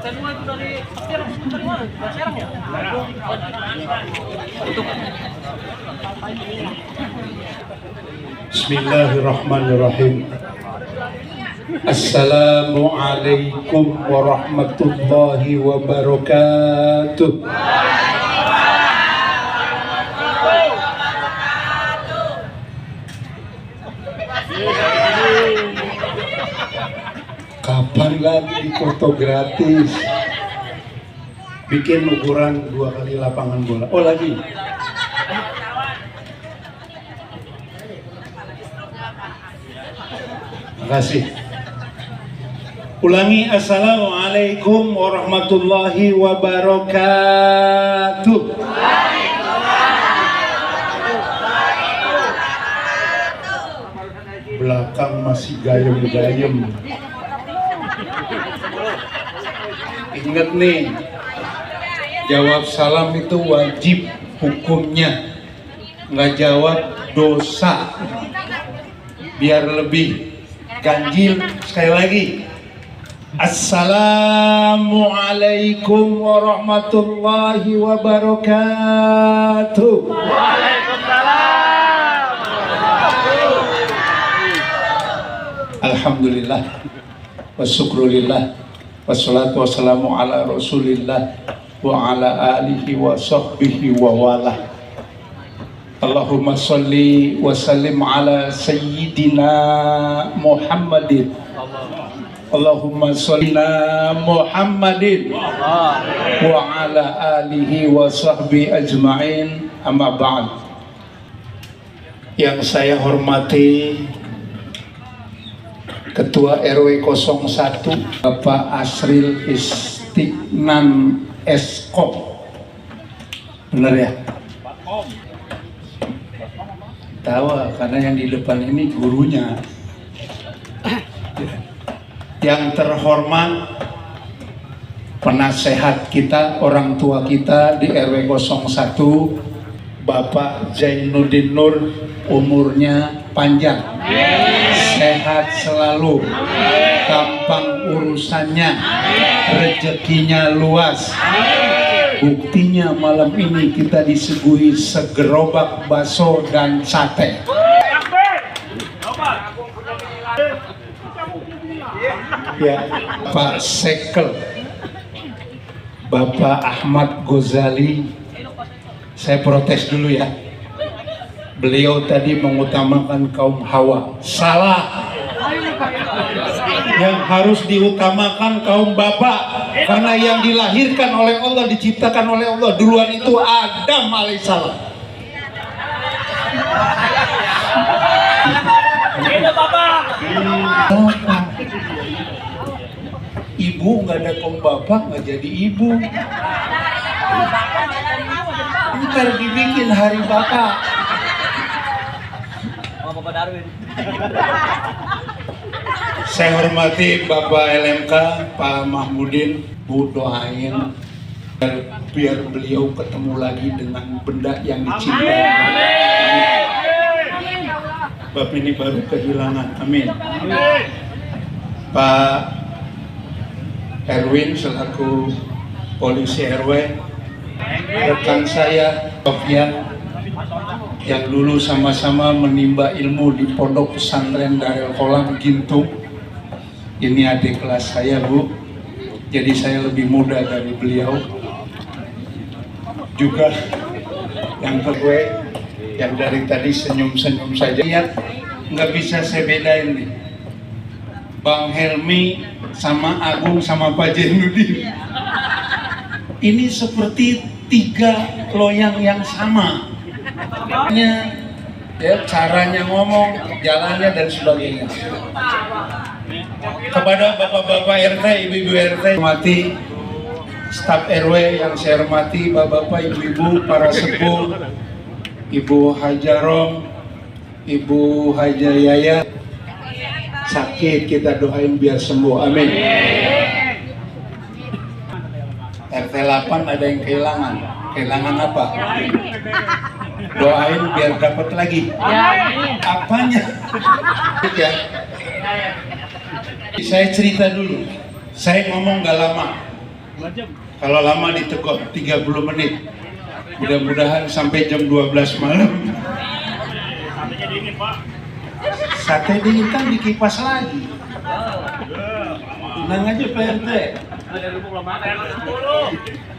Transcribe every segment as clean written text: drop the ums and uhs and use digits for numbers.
Semua itu dari mana? Dari Serang ya? Bismillahirrahmanirrahim. Assalamualaikum warahmatullahi wabarakatuh. Kapan lagi foto gratis? Bikin ukuran 2 kali lapangan bola. Oh lagi. Makasih. Ulangi, assalamualaikum warahmatullahi wabarakatuh. Belakang masih gayem-gayem. Ingat nih, jawab salam itu wajib hukumnya. Nggak jawab dosa. Biar lebih ganjil. Sekali lagi, assalamualaikum warahmatullahi wabarakatuh. Waalaikumsalam. Alhamdulillah wa syukrulillah wassalatu wassalamu ala rasulillah wa ala alihi wa sahbihi wa wala. Allahumma salli wa sallim ala sayyidina Muhammadin. Allahumma salli ala Muhammadin wa ala alihi wa sahbihi ajma'in. Amma ba'd. Yang saya hormati Ketua RW 01 Bapak Asril Istiqnan Eskop. Benar ya? Tawa karena yang di depan ini gurunya. Yang terhormat penasehat kita, orang tua kita di RW 01 Bapak Zainuddin Nur, umurnya panjang, sehat selalu, gampang urusannya, rezekinya luas. Buktinya malam ini kita disuguhi segerobak bakso dan sate. Ya, Pak Sekel, Bapak Ahmad Ghazali, saya protes dulu ya. Beliau tadi mengutamakan kaum Hawa. Salah. Yang harus diutamakan kaum bapak, karena yang dilahirkan oleh Allah, diciptakan oleh Allah duluan itu Adam alaihissalam. Ibu nggak ada kaum bapak nggak jadi ibu. Ntar dibikin hari bapak. Bapak Darwin. Saya hormati Bapak LMK, Pak Mahmudin, Bu doain biar beliau ketemu lagi dengan benda yang dicintai. Bapak ini baru kehilangan, amin. Pak Erwin selaku polisi RW, rekan saya Sofian yang dulu sama-sama menimba ilmu di Pondok Pesantren Darul Kolam Gintung. Ini adik kelas saya, Bu. Jadi saya lebih muda dari beliau. Juga yang kedua, yang dari tadi senyum-senyum saja. Lihat, nggak bisa saya bedain nih. Bang Helmi sama Agung sama Pak Jainuddin. Ini seperti 3 loyang yang sama. Ya, caranya ngomong, jalannya dan sebagainya. Kepada bapak-bapak RT, ibu-ibu RT, hormati staf RW yang saya hormati, bapak-bapak, ibu-ibu, para sepuh, Ibu Hajarom, Ibu Haja Yaya, sakit kita doain biar sembuh, amin. RT 8 ada yang kehilangan apa? Doain biar dapat lagi. Apanya? Ya. Saya cerita dulu. Saya ngomong gak lama. Kalau lama ditegur 30 menit. Mudah-mudahan sampai jam 12 malam. Sate dingin kan dikipas lagi. Tenang aja Pak RT.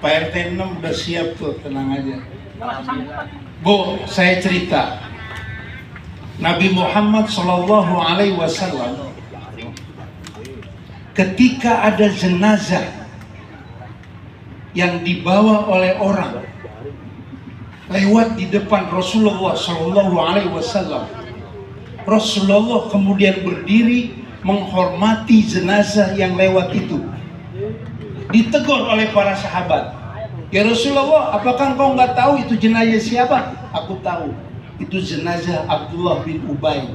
Pak RT 6 udah siap tuh, tenang aja. Bu, saya cerita. Nabi Muhammad SAW ketika ada jenazah yang dibawa oleh orang lewat di depan Rasulullah SAW, Rasulullah kemudian berdiri menghormati jenazah yang lewat itu. Ditegur oleh para sahabat, "Ya Rasulullah, apakah engkau nggak tahu itu jenazah siapa?" "Aku tahu, itu jenazah Abdullah bin Ubay."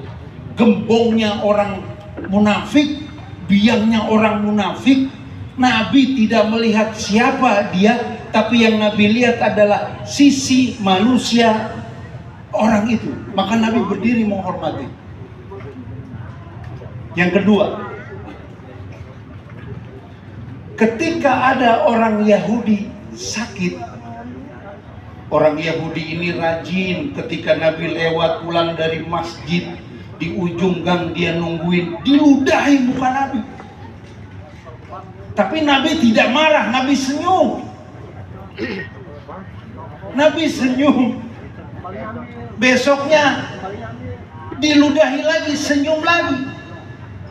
Gembongnya orang munafik, biangnya orang munafik. Nabi tidak melihat siapa dia, tapi yang Nabi lihat adalah sisi manusia orang itu. Maka Nabi berdiri menghormati. Yang kedua, ketika ada orang Yahudi sakit, orang Yahudi ini rajin, ketika Nabi lewat pulang dari masjid, di ujung gang dia nungguin, diludahi muka Nabi. Tapi Nabi tidak marah, Nabi senyum. Nabi senyum. Besoknya diludahi lagi, senyum lagi.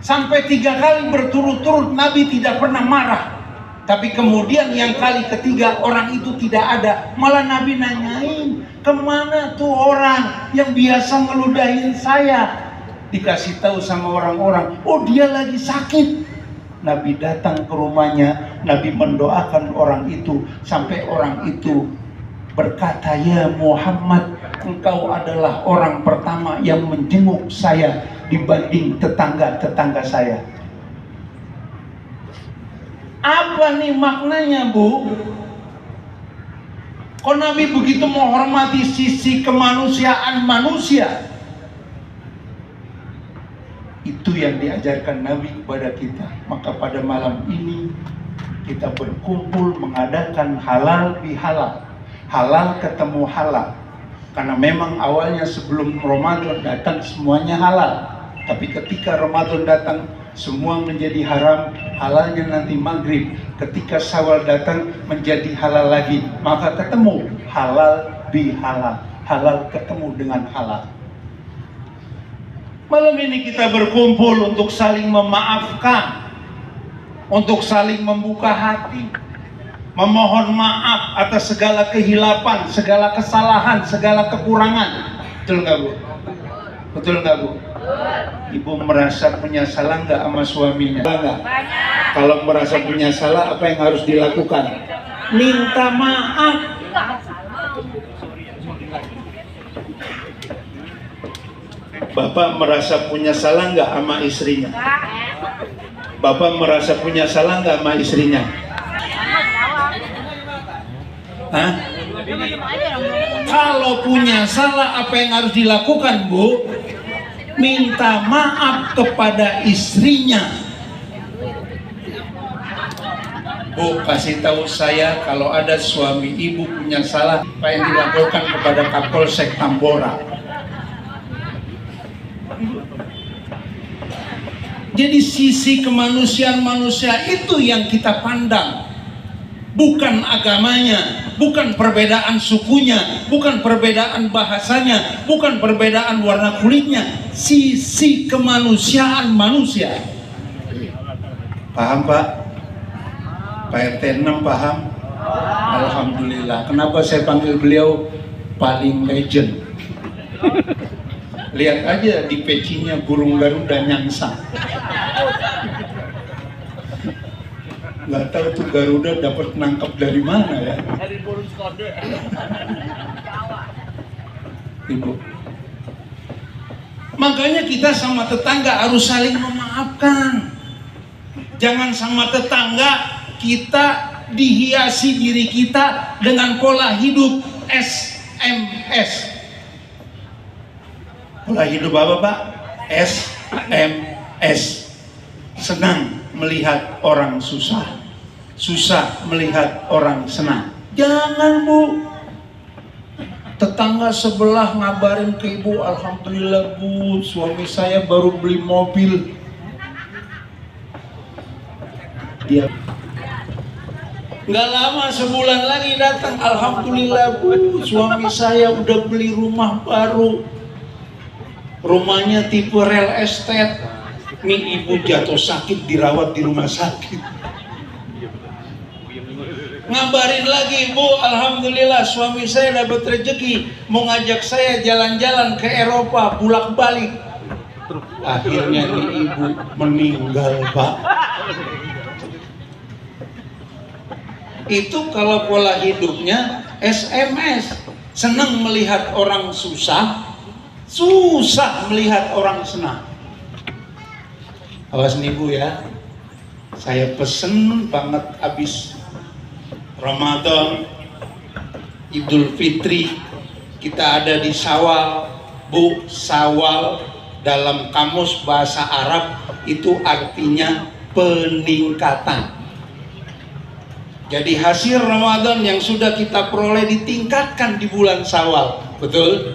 Sampai 3 kali berturut-turut Nabi tidak pernah marah. Tapi kemudian yang kali ketiga orang itu tidak ada. Malah Nabi nanyain, "Kemana tuh orang yang biasa ngeludahin saya?" Dikasih tahu sama orang-orang, "Oh, dia lagi sakit." Nabi datang ke rumahnya, Nabi mendoakan orang itu, sampai orang itu berkata, "Ya Muhammad, engkau adalah orang pertama yang menjenguk saya dibanding tetangga-tetangga saya." Apa nih maknanya, Bu? Kok Nabi begitu menghormati sisi kemanusiaan manusia? Itu yang diajarkan Nabi kepada kita. Maka pada malam ini kita berkumpul mengadakan halal bihalal. Halal ketemu halal. Karena memang awalnya sebelum Ramadan datang semuanya halal. Tapi ketika Ramadan datang semua menjadi haram. Halalnya nanti maghrib. Ketika Syawal datang menjadi halal lagi. Maka ketemu halal bihalal. Halal ketemu dengan halal. Malam ini kita berkumpul untuk saling memaafkan, untuk saling membuka hati, memohon maaf atas segala kehilapan, segala kesalahan, segala kekurangan. Betul nggak, Bu? Betul nggak, Bu? Ibu merasa punya salah nggak sama suaminya? Nggak? Kalau merasa punya salah, apa yang harus dilakukan? Minta maaf. Bapak merasa punya salah nggak sama istrinya? Bapak merasa punya salah nggak sama istrinya? Hah? Kalau punya salah, apa yang harus dilakukan, Bu? Minta maaf kepada istrinya. Bu, kasih tahu saya kalau ada suami ibu punya salah, apa yang dilakukan kepada Kapolsek Tambora. Jadi sisi kemanusiaan manusia itu yang kita pandang, bukan agamanya, bukan perbedaan sukunya, bukan perbedaan bahasanya, bukan perbedaan warna kulitnya. Sisi kemanusiaan manusia. Paham, Pak? Pak RT 6 paham? Alhamdulillah. Kenapa saya panggil beliau paling legend? Lihat aja di pecinya burung Garuda nyangsang. Nggak tahu tuh Garuda dapat nangkap dari mana ya? Dari burung skode. Ibu. Makanya kita sama tetangga harus saling memaafkan. Jangan sama tetangga kita dihiasi diri kita dengan pola hidup SMS. Pola hidup apa, Pak? SMS. Senang melihat orang susah. susah melihat orang senang. Jangan Bu. Tetangga sebelah ngabarin ke ibu, alhamdulillah Bu, suami saya baru beli mobil. Dia nggak lama, sebulan lagi datang, alhamdulillah Bu, suami saya udah beli rumah baru. Rumahnya tipe real estate. Nih ibu jatuh sakit, dirawat di rumah sakit. Ngabarin lagi, Bu, alhamdulillah suami saya dapat rezeki, mau ngajak saya jalan-jalan ke Eropa, bolak-balik. Akhirnya nih ibu meninggal, Pak. Itu kalau pola hidupnya SMS, senang melihat orang susah, susah melihat orang senang. Awas nih Bu ya, saya pesen banget habis Ramadan, Idul Fitri, kita ada di Syawal. Bu, Syawal dalam kamus bahasa Arab itu artinya peningkatan. Jadi hasil Ramadan yang sudah kita peroleh ditingkatkan di bulan Syawal. Betul?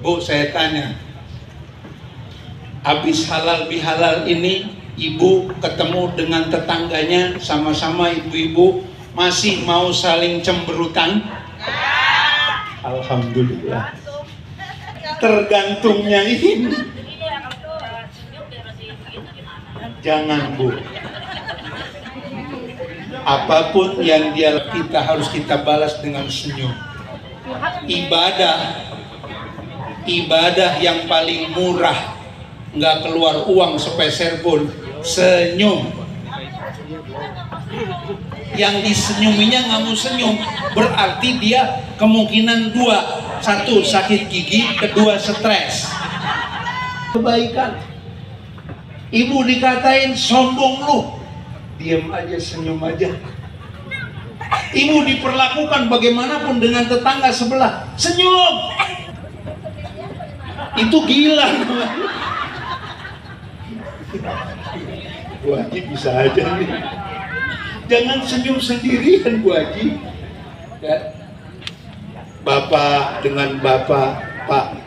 Bu, saya tanya, habis halal bihalal ini ibu ketemu dengan tetangganya, sama-sama ibu-ibu, masih mau saling cemberutan? Alhamdulillah. Tergantungnya ini. Jangan Bu. Apapun yang kita harus kita balas dengan senyum. Ibadah yang paling murah, nggak keluar uang sepeser pun, senyum. Yang disenyuminya nggak mau senyum, berarti dia kemungkinan dua: satu sakit gigi, kedua stres. Kebaikan. Ibu dikatain sombong lu, diam aja, senyum aja. Ibu diperlakukan bagaimanapun dengan tetangga sebelah, senyum. Itu gila. Bu Haji bisa aja nih. Jangan senyum sendirian Bu Haji. Ya. Bapak dengan Bapak, Pak,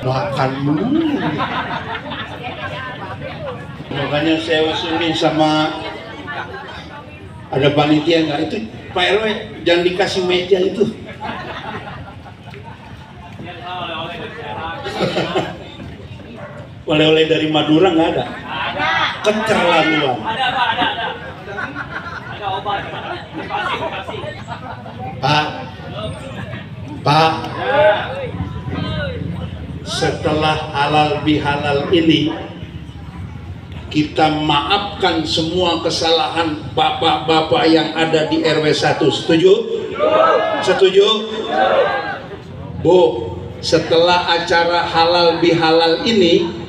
makan dulu. Makanya saya usulin sama ada panitia nggak, itu Pak RW jangan dikasih meja itu. Oleh-oleh dari Madura nggak ada? Ada. Keterlaluan. Ada. Ada obat. Pak. Setelah halal bihalal ini, kita maafkan semua kesalahan bapak-bapak yang ada di RW 1. Setuju? Setuju? Bu, setelah acara halal bihalal ini,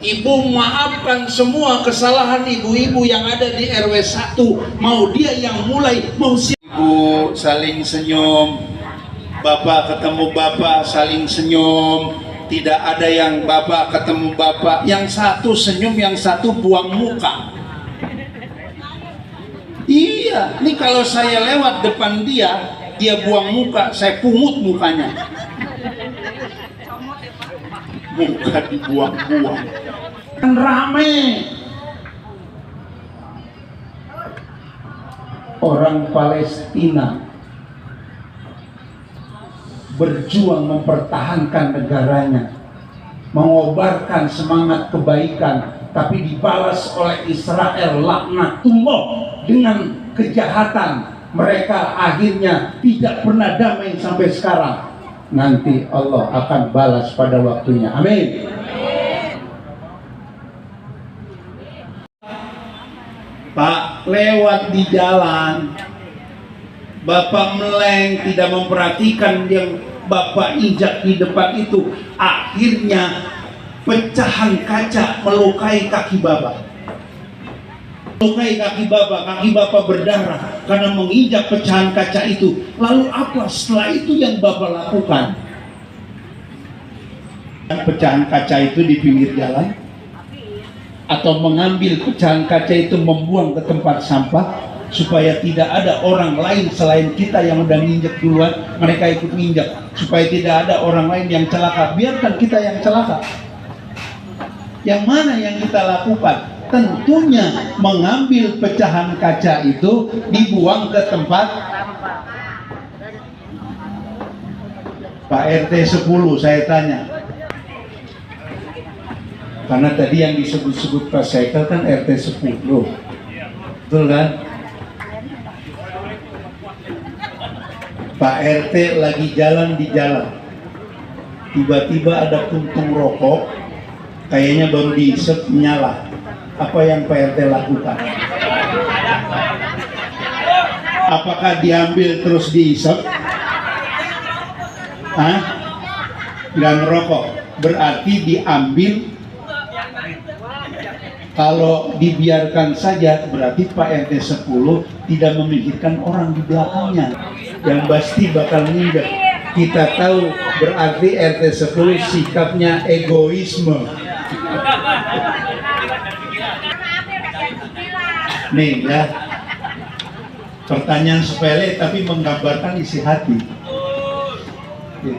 Ibu maafkan semua kesalahan ibu-ibu yang ada di RW 1. Mau dia yang mulai, mau si Ibu saling senyum, Bapak ketemu Bapak saling senyum. Tidak ada yang Bapak ketemu Bapak, yang satu senyum, yang satu buang muka. Iya, ini kalau saya lewat depan dia buang muka, saya pungut mukanya. Muka dibuang-buang. Kan rame. Orang Palestina berjuang mempertahankan negaranya, mengobarkan semangat kebaikan, tapi dibalas oleh Israel, laknatullah, dengan kejahatan. Mereka akhirnya tidak pernah damai sampai sekarang. Nanti Allah akan balas pada waktunya. Amin. Pak, lewat di jalan, Bapak meleng, tidak memperhatikan yang Bapak injak di depan itu. Akhirnya pecahan kaca melukai kaki Bapak. Melukai kaki Bapak berdarah karena menginjak pecahan kaca itu. Lalu apa setelah itu yang Bapak lakukan? Pecahan kaca itu di pinggir jalan, atau mengambil pecahan kaca itu membuang ke tempat sampah, supaya tidak ada orang lain selain kita yang udah nginjek duluan, mereka ikut nginjek, supaya tidak ada orang lain yang celaka. Biarkan kita yang celaka. Yang mana yang kita lakukan? Tentunya mengambil pecahan kaca itu dibuang ke tempat. Pak RT 10 saya tanya, karena tadi yang disebut-sebut Pak Sekel kan RT 10, betul kan? Pak RT lagi jalan di jalan, tiba-tiba ada puntung rokok, kayaknya baru diisep nyala. Apa yang Pak RT lakukan? Apakah diambil terus diisep? Hah? Dan rokok berarti diambil. Kalau dibiarkan saja berarti Pak RT 10 tidak memikirkan orang di belakangnya yang pasti bakal nginjek. Kita tahu berarti RT 10 sikapnya egoisme. Nih ya, pertanyaan sepele tapi menggambarkan isi hati. Gitu.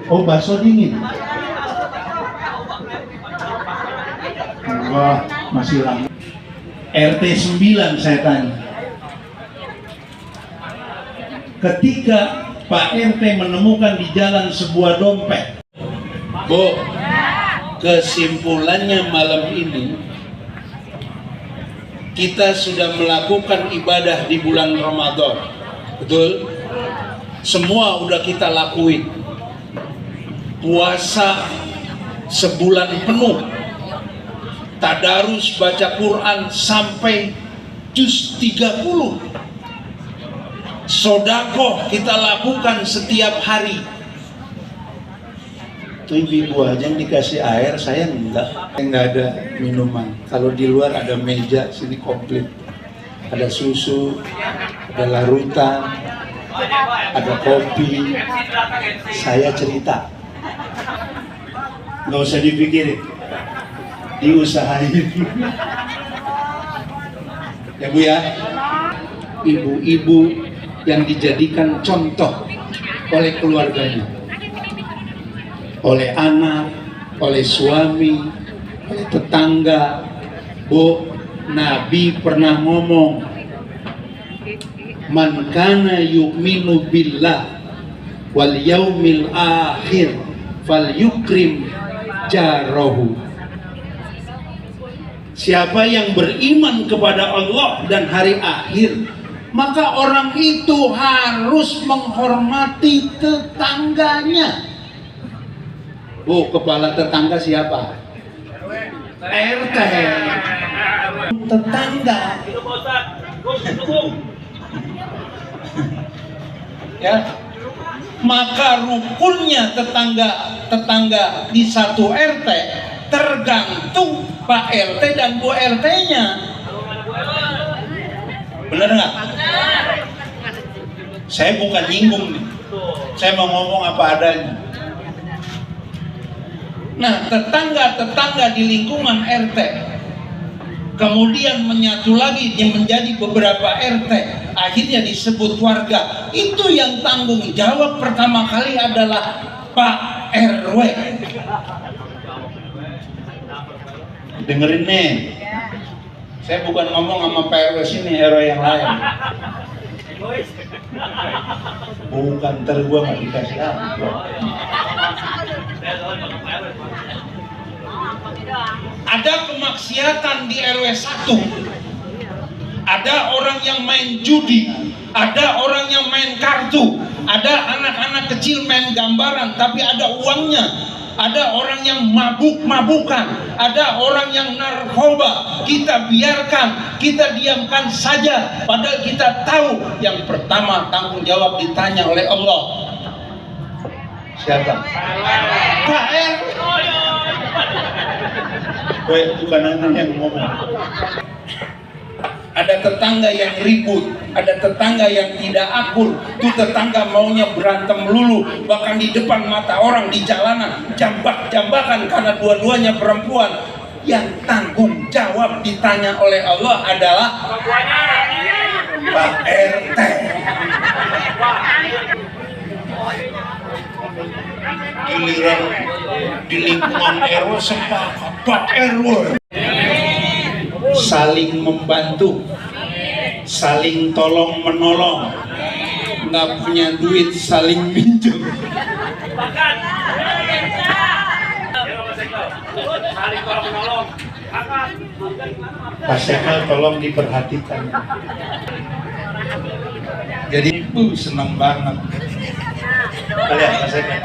Oh, bakso dingin. Wah, masih lama. RT 9 saya tanya. Ketika Pak RT menemukan di jalan sebuah dompet. Bu, kesimpulannya malam ini kita sudah melakukan ibadah di bulan Ramadan. Betul? Semua udah kita lakuin. Puasa sebulan penuh, tadarus baca Quran sampai juz 30, sodakoh kita lakukan setiap hari. Tuh ibu aja yang dikasih air, saya enggak ada minuman. Kalau di luar ada meja, sini komplit, ada susu, ada larutan, ada kopi. Saya cerita, nggak usah dipikirin, diusahain. Ya Bu ya, ibu-ibu yang dijadikan contoh oleh keluarganya, oleh anak, oleh suami, oleh tetangga. Bu, Nabi pernah ngomong, man kana yu'minu billah wal yaumil akhir fal yukrim jarahu. Siapa yang beriman kepada Allah dan hari akhir, maka orang itu harus menghormati tetangganya. Bu, kepala tetangga siapa? RT. Tetangga. Ya, maka rukunnya tetangga di satu RT tergantung Pak RT dan Bu RT-nya. Benar nggak? Saya bukan nyinggung nih, saya mau ngomong apa adanya. Nah, tetangga-tetangga di lingkungan RT kemudian menyatu lagi menjadi beberapa RT, akhirnya disebut warga. Itu yang tanggung jawab pertama kali adalah Pak RW. Dengerin nih, saya bukan ngomong sama Pak RW sini, RW yang lain. Bukan, ntar gua nggak dikasih apa. Ada kemaksiatan di RW 1. Ada orang yang main judi, ada orang yang main kartu, ada anak-anak kecil main gambaran tapi ada uangnya, ada orang yang mabuk-mabukan, ada orang yang narkoba. Kita biarkan, kita diamkan saja, padahal kita tahu yang pertama tanggung jawab ditanya oleh Allah. Siapa? Pak RW. Bukan anak yang ngomong. ada tetangga yang ribut, ada tetangga yang tidak akur, tuh tetangga maunya berantem melulu, bahkan di depan mata orang di jalanan, jambak-jambakan karena dua-duanya perempuan. Yang tanggung jawab ditanya oleh Allah adalah Pak RT. Giliran di lingkungan RW sepakat Pak RW saling membantu, saling tolong menolong, nggak punya duit saling minjem. Pak Sekal tolong diperhatikan. Jadi senang banget. Lihat Pak Sekal.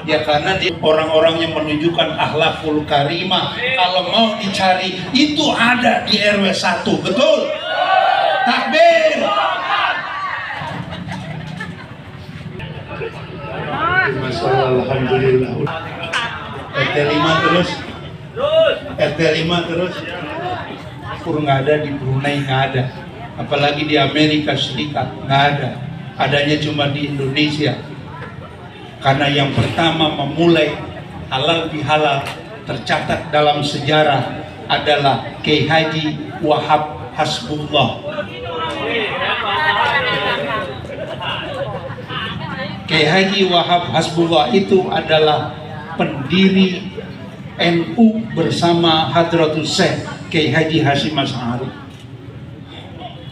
Ya karena orang-orang yang menunjukkan akhlakul karimah kalau mau dicari itu ada di RW 1, betul? Takbir. Masalah alhamdulillah. RT 5 terus. RT 5 terus. Pur nggak ada di Brunei, nggak ada. Apalagi di Amerika Serikat nggak ada. Adanya cuma di Indonesia. Karena yang pertama memulai halal bihalal tercatat dalam sejarah adalah Kiai Haji Wahab Hasbullah. Kiai Haji Wahab Hasbullah itu adalah pendiri NU bersama Hadratul Syekh Kiai Haji Hasyim Asy'ari.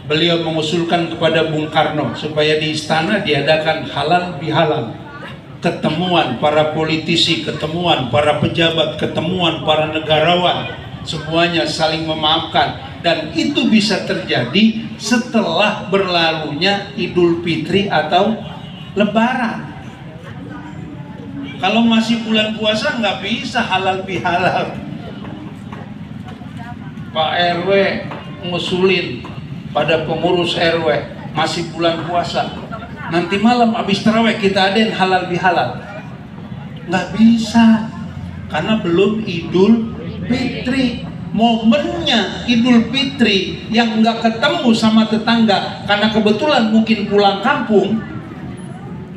Beliau mengusulkan kepada Bung Karno supaya di istana diadakan halal bihalal. Ketemuan para politisi, ketemuan para pejabat, ketemuan para negarawan, semuanya saling memaafkan, dan itu bisa terjadi setelah berlalunya Idul Fitri atau Lebaran. Kalau masih bulan puasa nggak bisa halal bihalal. Pak RW ngusulin pada pengurus RW masih bulan puasa, nanti malam habis tarawih kita adain halal bihalal. Nggak bisa, karena belum Idul Fitri. Momennya Idul Fitri yang nggak ketemu sama tetangga karena kebetulan mungkin pulang kampung,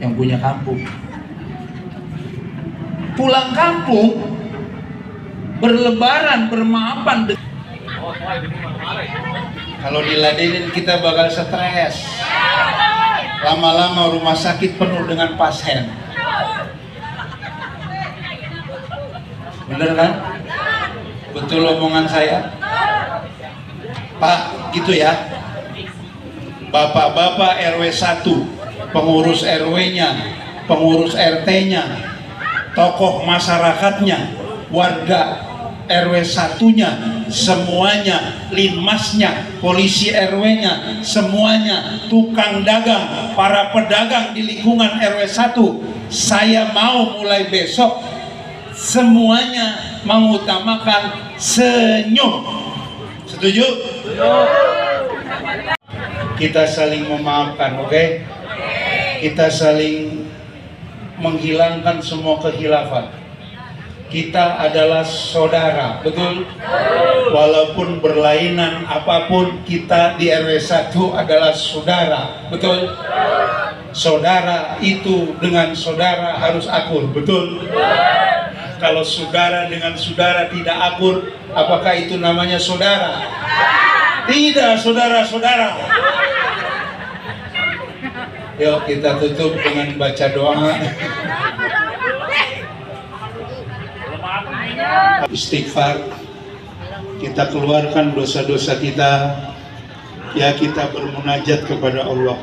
yang punya kampung pulang kampung, berlebaran, bermaafan. Kalau diladenin kita bakal stres. Lama-lama rumah sakit penuh dengan pasien. Bener kan? Betul omongan saya? Pak, gitu ya. Bapak-bapak RW 1, pengurus RW-nya, pengurus RT-nya, tokoh masyarakatnya, warga RW 1-nya, semuanya, linmasnya, polisi RW-nya, semuanya, tukang dagang, para pedagang di lingkungan RW 1, saya mau mulai besok semuanya mengutamakan senyum. Setuju? Kita saling memaafkan, oke? Kita saling menghilangkan semua kekhilafan. Kita adalah saudara, betul? Walaupun berlainan apapun, kita di RW 1 adalah saudara, betul? Saudara itu dengan saudara harus akur, betul? Kalau saudara dengan saudara tidak akur, apakah itu namanya saudara? Tidak, saudara-saudara. Yuk kita tutup dengan baca doa. Istighfar. Kita keluarkan dosa-dosa kita. Ya, kita bermunajat kepada Allah.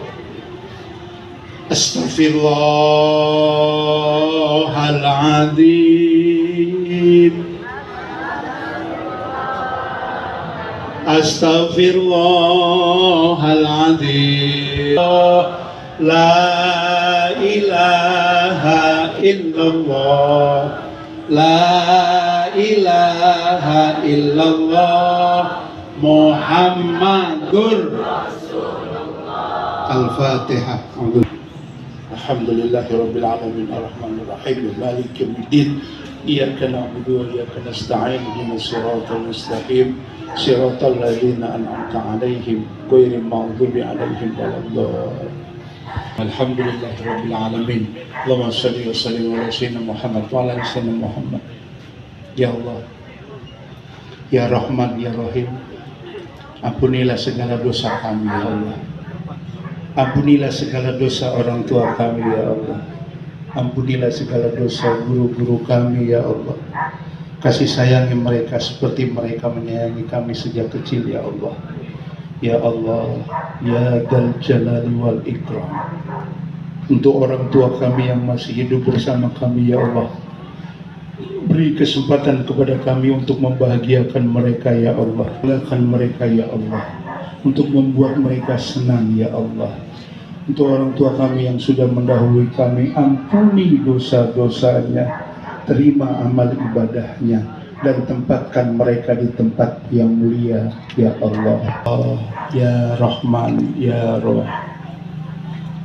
Astaghfirullahaladzim. Astaghfirullahaladzim. La ilaha illallah, la ilaha illallah, Muhammadur Rasulullah. Al-Fatihah. Alhamdulillahirabbil alamin arrahmanir rahim maliki yaumiddin إياك نعبد وإياك نستعين اهدنا الصراط المستقيم صراط الذين أنعمت عليهم غير المغضوب عليهم ولا الضالين. الحمد لله رب العالمين. اللهم صل وسلم على سيدنا محمد وعلى آل سيدنا محمد. Ya Allah, Ya Rahman, Ya Rahim, ampunilah segala dosa kami ya Allah. Ampunilah segala dosa orang tua kami ya Allah. Ampunilah segala dosa guru-guru kami ya Allah. Kasih sayangi mereka seperti mereka menyayangi kami sejak kecil ya Allah. Ya Allah, Ya Dzal Jalali wal Ikram. Untuk orang tua kami yang masih hidup bersama kami ya Allah, beri kesempatan kepada kami untuk membahagiakan mereka ya Allah. Bahagiakan mereka ya Allah, untuk membuat mereka senang ya Allah. Untuk orang tua kami yang sudah mendahului kami, ampuni dosa-dosanya, terima amal ibadahnya, dan tempatkan mereka di tempat yang mulia ya Allah. Ya Rahman, Ya Roh,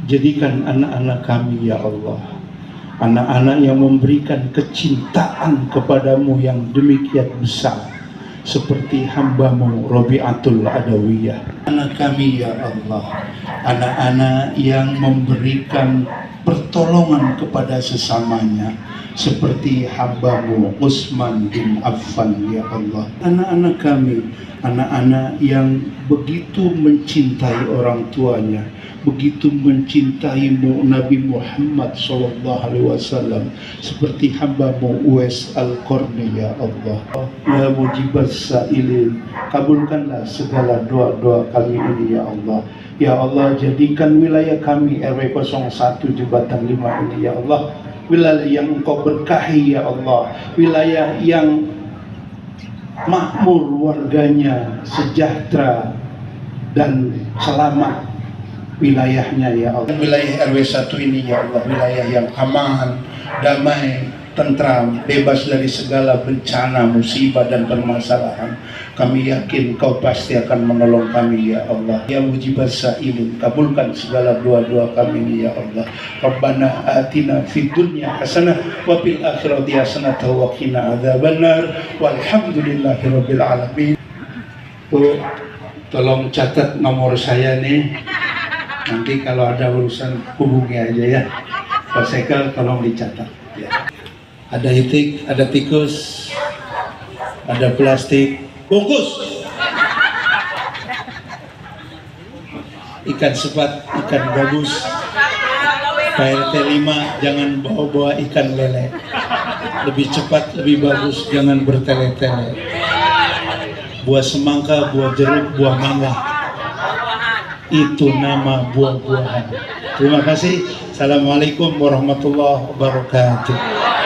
jadikan anak-anak kami ya Allah anak-anak yang memberikan kecintaan kepadamu yang demikian besar, seperti hamba-Mu Rabi'atul Adawiyah. Anak kami ya Allah, anak-anak yang memberikan pertolongan kepada sesamanya, seperti hamba-Mu Utsman bin Affan ya Allah. Anak-anak kami, anak-anak yang begitu mencintai orang tuanya, begitu mencintai-Mu Nabi Muhammad SAW, seperti hamba-Mu Uwais Al-Qarni ya Allah. Ya mujibas sa'ilin, kabulkanlah segala doa-doa kami ini ya Allah. Ya Allah, jadikan wilayah kami RW 01 Jembatan 5 ini ya Allah wilayah yang Engkau berkahi ya Allah, wilayah yang makmur warganya, sejahtera dan selamat wilayahnya ya Allah. Wilayah RW 1 ini ya Allah, wilayah yang aman, damai, tentram, bebas dari segala bencana, musibah dan permasalahan. Kami yakin Kau pasti akan menolong kami ya Allah. Ya mujibas sa'ilin, kabulkan segala doa-doa kami ini ya Allah. Rabbana atina fid dunya hasanah wa fil akhirati hasanah wa qina adzabannar. Walhamdulillahirabbil alamin. Tolong catat nomor saya nih. Nanti kalau ada urusan hubungi aja ya. Pak Sekel tolong dicatat ya. Ada itik, ada tikus, ada plastik, bungkus. Ikan sepat, ikan gabus. PRT 5 jangan bawa-bawa ikan lele. Lebih cepat, lebih bagus, jangan bertele-tele. Buah semangka, buah jeruk, buah mangga, itu nama buah-buahan. Terima kasih. Assalamualaikum warahmatullahi wabarakatuh.